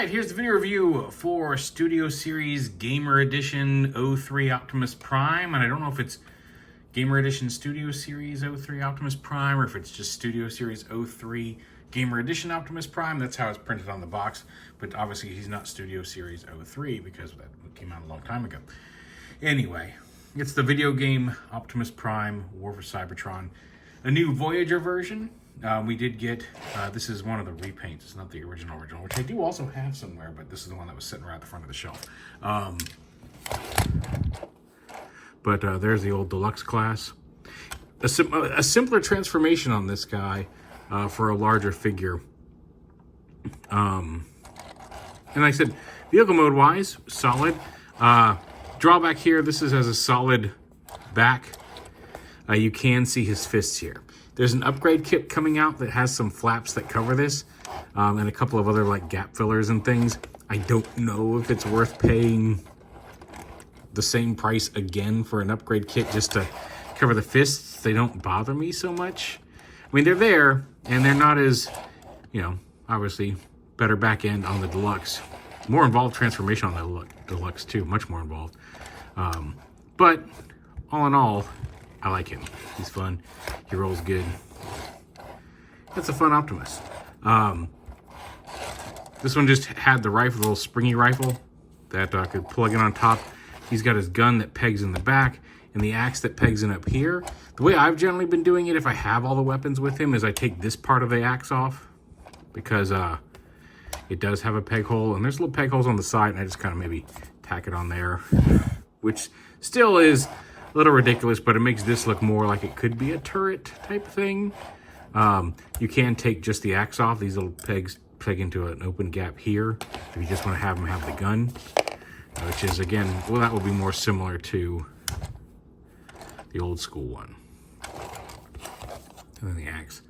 right, here's the video review for Studio Series Gamer Edition 03 Optimus Prime. And I don't know if it's Gamer Edition Studio Series 03 Optimus Prime or if it's just Studio Series 03 Gamer Edition Optimus Prime. That's how it's printed on the box. But obviously he's not Studio Series 03 because that came out a long time ago. Anyway, it's the video game Optimus Prime War for Cybertron. A new Voyager version. We did get, this is one of the repaints. It's not the original, which I do also have somewhere, but this is the one that was sitting right at the front of the shelf. But there's the old deluxe class. A simpler transformation on this guy for a larger figure. And like I said, vehicle mode wise, solid. Drawback here, this is as a solid back. You can see his fists here. There's an upgrade kit coming out that has some flaps that cover this, and a couple of other like gap fillers and things. I don't know if it's worth paying the same price again for an upgrade kit just to cover the fists. They don't bother me so much. I mean, they're there, and they're not as, you know, obviously better back end on the deluxe. More involved transformation on the deluxe too, much more involved. But all in all, I like him. He's fun. He rolls good. It's a fun Optimus. This one just had the rifle, the little springy rifle that could plug in on top. He's got his gun that pegs in the back and the axe that pegs in up here. The way I've generally been doing it, if I have all the weapons with him, is I take this part of the axe off because it does have a peg hole, and there's little peg holes on the side, and I just kind of maybe tack it on there, which still is a little ridiculous, but it makes this look more like it could be a turret type thing. You can take just the axe off. These little pegs peg into an open gap here if you just want to have him have the gun, which is, again, well, that would be more similar to the old school one. And then the axe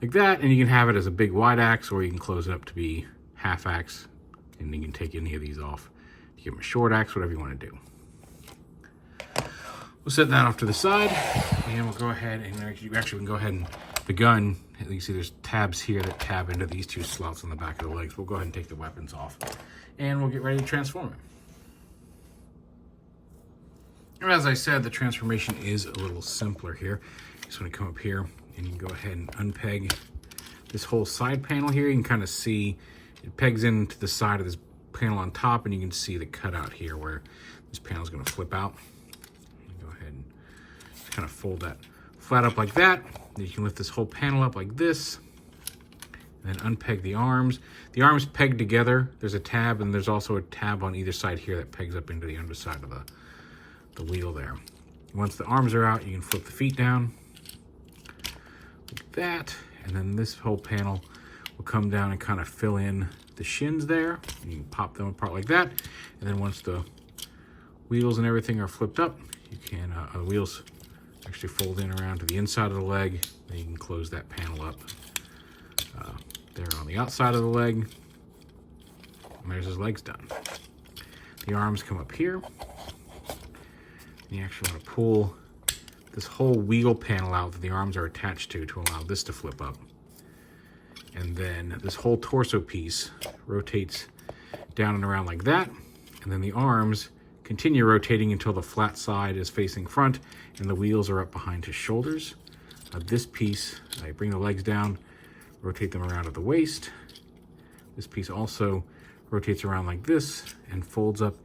like that, and you can have it as a big wide axe, or you can close it up to be half axe, and you can take any of these off. You give him a short axe, whatever you want to do. We'll set that off to the side, and we'll go ahead and actually we can go ahead and the gun, you can see there's tabs here that tab into these two slots on the back of the legs. We'll go ahead and take the weapons off, and we'll get ready to transform it. And as I said, the transformation is a little simpler here. Just want to come up here, and you can go ahead and unpeg this whole side panel here. You can kind of see it pegs into the side of this panel on top, and you can see the cutout here where this panel is going to flip out. And kind of fold that flat up like that. Then you can lift this whole panel up like this, and then unpeg the arms. The arms peg together. There's a tab, and there's also a tab on either side here that pegs up into the underside of the wheel there. Once the arms are out, you can flip the feet down like that, and then this whole panel will come down and kind of fill in the shins there. You can pop them apart like that, and then once the wheels and everything are flipped up, you can, the wheels actually fold in around to the inside of the leg. Then you can close that panel up there on the outside of the leg. And there's his legs done. The arms come up here. And you actually want to pull this whole wheel panel out that the arms are attached to allow this to flip up. And then this whole torso piece rotates down and around like that. And then the arms continue rotating until the flat side is facing front and the wheels are up behind his shoulders. This piece, I bring the legs down, rotate them around at the waist. This piece also rotates around like this and folds up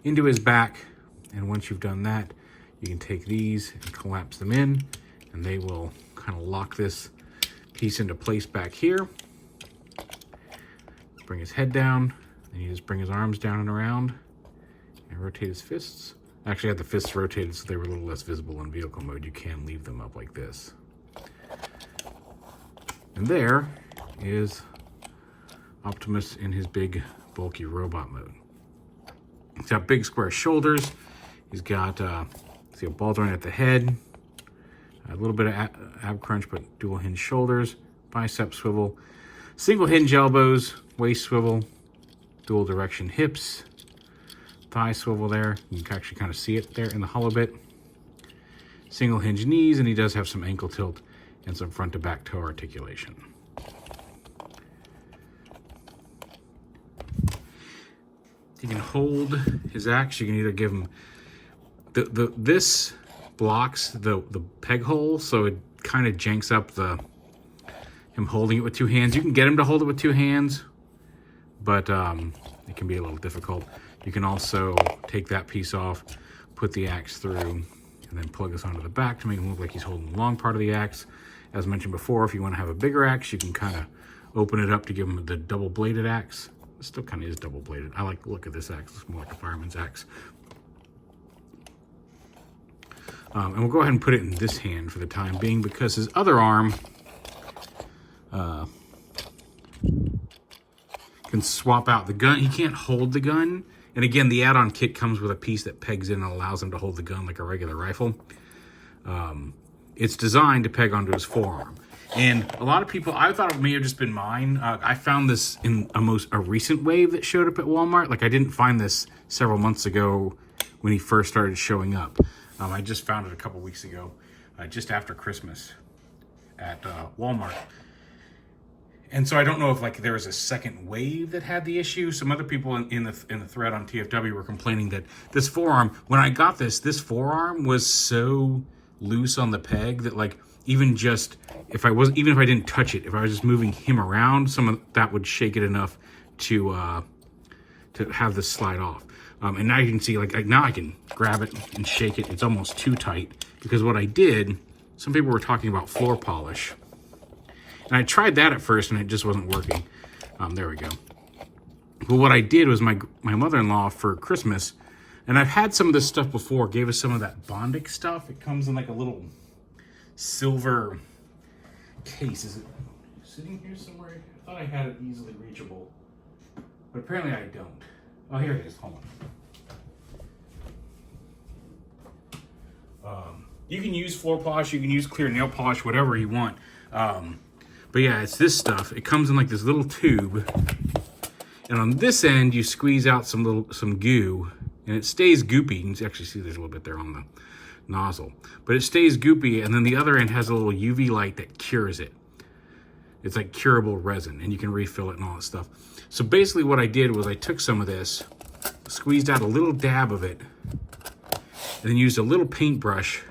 into his back. And once you've done that, you can take these and collapse them in, and they will kind of lock this piece into place back here. Bring his head down, and you just bring his arms down and around. And rotate his fists. I actually had the fists rotated so they were a little less visible in vehicle mode. You can leave them up like this. And there is Optimus in his big, bulky robot mode. He's got big square shoulders. He's got, see a ball joint at the head. A little bit of ab crunch, but dual hinge shoulders. Bicep swivel. Single hinge elbows. Waist swivel. Dual direction hips. Thigh swivel there. You can actually kind of see it there in the hollow bit. Single hinge knees, and he does have some ankle tilt and some front to back toe articulation. you can hold his axe. You can either give him this blocks the peg hole, so it kind of janks up him holding it with two hands. You can get him to hold it with two hands, but it can be a little difficult. You can also take that piece off, put the axe through, and then plug this onto the back to make him look like he's holding the long part of the axe. As mentioned before, if you want to have a bigger axe, you can kind of open it up to give him the double-bladed axe. It still kind of is double-bladed. I like the look of this axe. It's more like a fireman's axe. And we'll go ahead and put it in this hand for the time being, because his other arm can swap out the gun. He can't hold the gun. And again, the add-on kit comes with a piece that pegs in and allows him to hold the gun like a regular rifle. It's designed to peg onto his forearm. And a lot of people, I thought it may have just been mine. I found this in a recent wave that showed up at Walmart. Like, I didn't find this several months ago when he first started showing up. I just found it a couple weeks ago, just after Christmas at Walmart. And so I don't know if like there was a second wave that had the issue. Some other people in the thread on TFW were complaining that this forearm, when I got this forearm was so loose on the peg that like even if I didn't touch it, if I was just moving him around, some of that would shake it enough to have this slide off. And now you can see, like, now I can grab it and shake it. It's almost too tight, because what I did, some people were talking about floor polish. And I tried that at first, and it just wasn't working. There we go. But what I did was my mother-in-law for Christmas, and I've had some of this stuff before, gave us some of that Bondic stuff. It comes in like a little silver case. Is it sitting here somewhere? I thought I had it easily reachable, but apparently I don't. Oh, here it is. Hold on. You can use floor polish, you can use clear nail polish, whatever you want. But yeah, it's this stuff. It comes in like this little tube, and on this end you squeeze out some goo, and it stays goopy. You can actually see there's a little bit there on the nozzle, but it stays goopy. And then the other end has a little UV light that cures it. It's like curable resin, and you can refill it and all that stuff. So basically what I did was I took some of this, squeezed out a little dab of it, and then used a little paintbrush,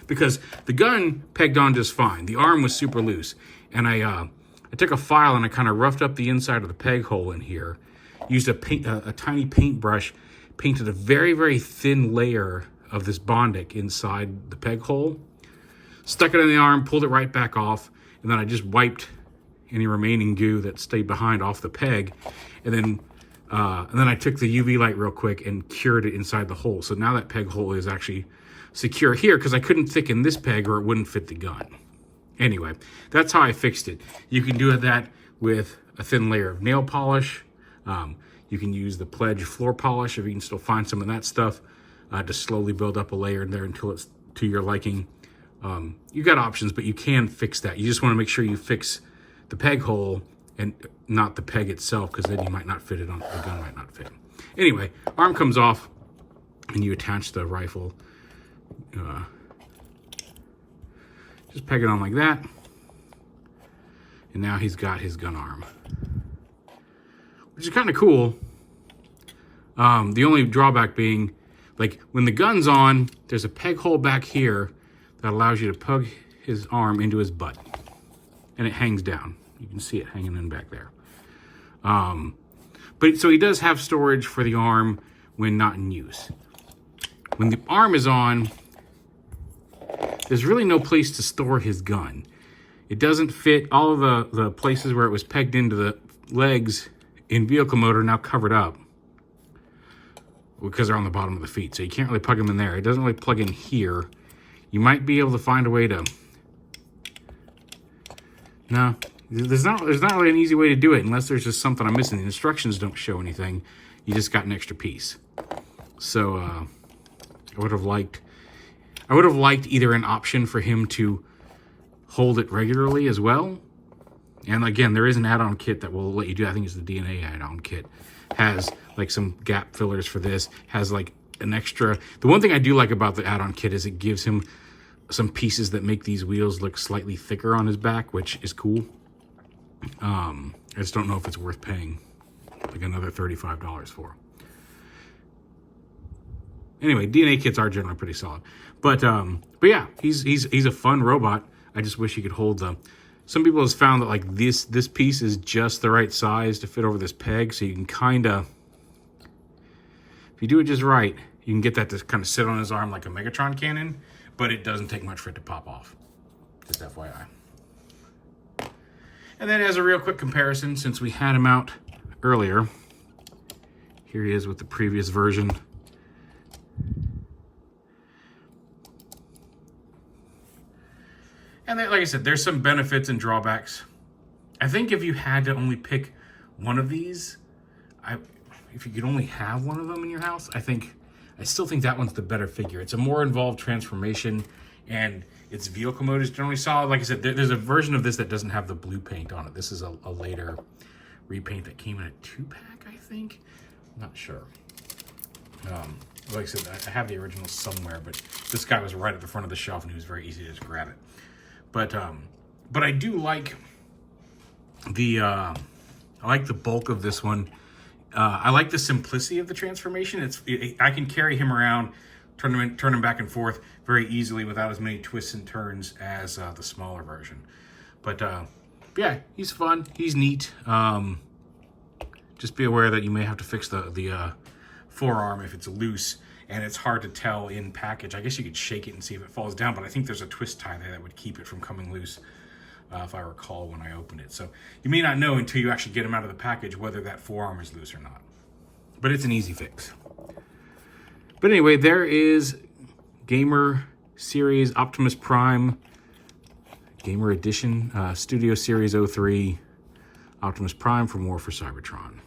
because the gun pegged on just fine. The arm was super loose. And I took a file and I kind of roughed up the inside of the peg hole in here, used a tiny paintbrush, painted a very, very thin layer of this Bondic inside the peg hole, stuck it in the arm, pulled it right back off, and then I just wiped any remaining goo that stayed behind off the peg, and then I took the UV light real quick and cured it inside the hole. So now that peg hole is actually secure here, because I couldn't thicken this peg or it wouldn't fit the gun. Anyway, that's how I fixed it. You can do that with a thin layer of nail polish. You can use the Pledge floor polish if you can still find some of that stuff, to slowly build up a layer in there until it's to your liking. You got options, but you can fix that. You just want to make sure you fix the peg hole and not the peg itself, because then you might not fit it on, the gun might not fit. Anyway, arm comes off and you attach the rifle. Just peg it on like that. And now he's got his gun arm, which is kind of cool. The only drawback being, like, when the gun's on, there's a peg hole back here that allows you to plug his arm into his butt. And it hangs down. You can see it hanging in back there. But so he does have storage for the arm when not in use. When the arm is on, there's really no place to store his gun. It doesn't fit. All of the places where it was pegged into the legs in vehicle mode are now covered up, because they're on the bottom of the feet. So you can't really plug them in there. It doesn't really plug in here. You might be able to find a way to... No, there's not really an easy way to do it, unless there's just something I'm missing. The instructions don't show anything. You just got an extra piece. So I would have liked either an option for him to hold it regularly as well. And again, there is an add-on kit that will let you do. I think it's the DNA add-on kit. Has like some gap fillers for this. Has like an extra. The one thing I do like about the add-on kit is it gives him some pieces that make these wheels look slightly thicker on his back, which is cool. I just don't know if it's worth paying like another $35 for. Anyway, DNA kits are generally pretty solid. But yeah, he's a fun robot. I just wish he could hold the... Some people have found that like this piece is just the right size to fit over this peg, so you can kind of, if you do it just right, you can get that to kind of sit on his arm like a Megatron cannon, but it doesn't take much for it to pop off. Just FYI. And then as a real quick comparison, since we had him out earlier, here he is with the previous version. And then, like I said, there's some benefits and drawbacks. I think if you had to only pick one of these, if you could only have one of them in your house, I still think that one's the better figure. It's a more involved transformation, and its vehicle mode is generally solid. Like I said, there's a version of this that doesn't have the blue paint on it. This is a later repaint that came in a 2-pack, I think. I'm not sure. Like I said, I have the original somewhere, but this guy was right at the front of the shelf, and he was very easy to just grab it. But I do like I like the bulk of this one. I like the simplicity of the transformation. I can carry him around, turn him back and forth very easily without as many twists and turns as the smaller version. But yeah, he's fun. He's neat. Just be aware that you may have to fix the forearm if it's loose, and it's hard to tell in package. I guess you could shake it and see if it falls down, but I think there's a twist tie there that would keep it from coming loose, if I recall when I opened it. So you may not know until you actually get him out of the package whether that forearm is loose or not. But it's an easy fix. But anyway, there is Gamer Series Optimus Prime, Gamer Edition, Studio Series 03, Optimus Prime from War for Cybertron.